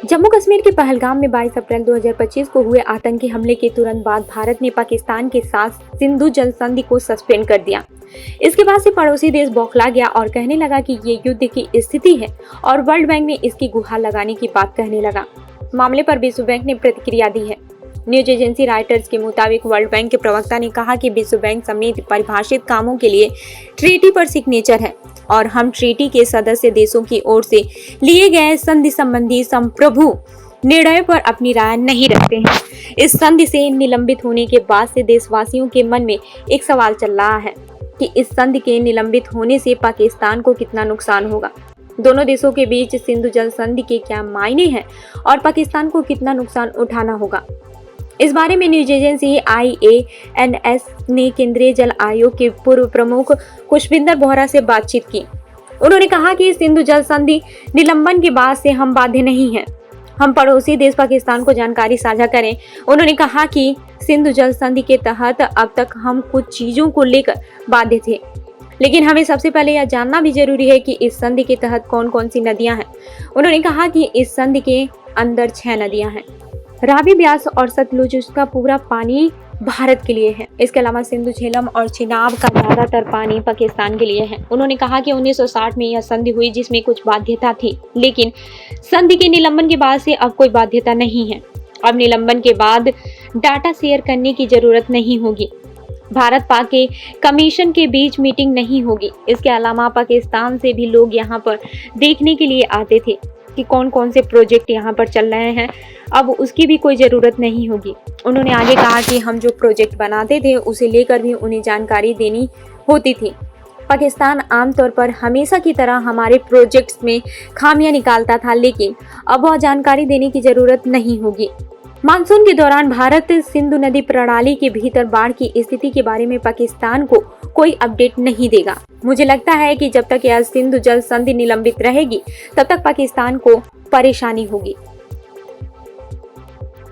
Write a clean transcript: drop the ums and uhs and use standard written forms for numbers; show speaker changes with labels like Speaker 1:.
Speaker 1: जम्मू कश्मीर के पहलगाम में 22 अप्रैल 2025 को हुए आतंकी हमले के तुरंत बाद भारत ने पाकिस्तान के साथ सिंधु जल संधि को सस्पेंड कर दिया। इसके बाद से पड़ोसी देश बौखला गया और कहने लगा कि ये युद्ध की स्थिति है और वर्ल्ड बैंक में इसकी गुहार लगाने की बात कहने लगा। मामले पर विश्व बैंक ने प्रतिक्रिया दी है। न्यूज एजेंसी रॉयटर्स के मुताबिक वर्ल्ड बैंक के प्रवक्ता ने कहा कि विश्व बैंक समेत परिभाषित कामों के लिए ट्रीटी पर सिग्नेचर है और हम ट्रीटी के सदस्य देशों की ओर से लिए गए संधि संबंधी संप्रभु निर्णय पर अपनी राय नहीं रखते हैं। इस संधि से निलंबित होने के बाद से देशवासियों के मन में एक सवाल चल रहा है कि इस संधि के निलंबित होने से पाकिस्तान को कितना नुकसान होगा। दोनों देशों के बीच सिंधु जल संधि के क्या मायने हैं और पाकिस्तान को कितना नुकसान उठाना होगा। इस बारे में न्यूज एजेंसी IANS ने केंद्रीय जल आयोग के पूर्व प्रमुख खुशविंदर बोहरा से बातचीत की। उन्होंने कहा कि सिंधु जल संधि निलंबन के बाद से हम बाध्य नहीं हैं। हम पड़ोसी देश पाकिस्तान को जानकारी साझा करें। उन्होंने कहा कि सिंधु जल संधि के तहत अब तक हम कुछ चीजों को लेकर बाध्य थे, लेकिन हमें सबसे पहले यह जानना भी जरूरी है कि इस संधि के तहत कौन कौन सी नदियां हैं। उन्होंने कहा कि इस संधि के अंदर 6 नदियां हैं। रावी, ब्यास और सतलुज, उसका पूरा पानी भारत के लिए है। इसके अलावा सिंधु, झेलम और चिनाब का ज्यादातर पानी पाकिस्तान के लिए है। उन्होंने कहा कि 1960 में यह संधि हुई जिसमें कुछ बाध्यता थी, लेकिन संधि के निलंबन के बाद से अब कोई बाध्यता नहीं है। अब निलंबन के बाद डाटा शेयर करने की जरूरत नहीं होगी। भारत पाक के कमीशन के बीच मीटिंग नहीं होगी। इसके अलावा पाकिस्तान से भी लोग यहाँ पर देखने के लिए आते थे कि कौन कौन से प्रोजेक्ट यहाँ पर चल रहे हैं। अब उसकी भी कोई ज़रूरत नहीं होगी। उन्होंने आगे कहा कि हम जो प्रोजेक्ट बनाते थे उसे लेकर भी उन्हें जानकारी देनी होती थी। पाकिस्तान आमतौर पर हमेशा की तरह हमारे प्रोजेक्ट्स में खामियां निकालता था, लेकिन अब वह जानकारी देने की ज़रूरत नहीं होगी। मानसून के दौरान भारत सिंधु नदी प्रणाली के भीतर बाढ़ की स्थिति के बारे में पाकिस्तान को कोई अपडेट नहीं देगा। मुझे लगता है कि जब तक यह सिंधु जल संधि निलंबित रहेगी तब तक पाकिस्तान को परेशानी होगी।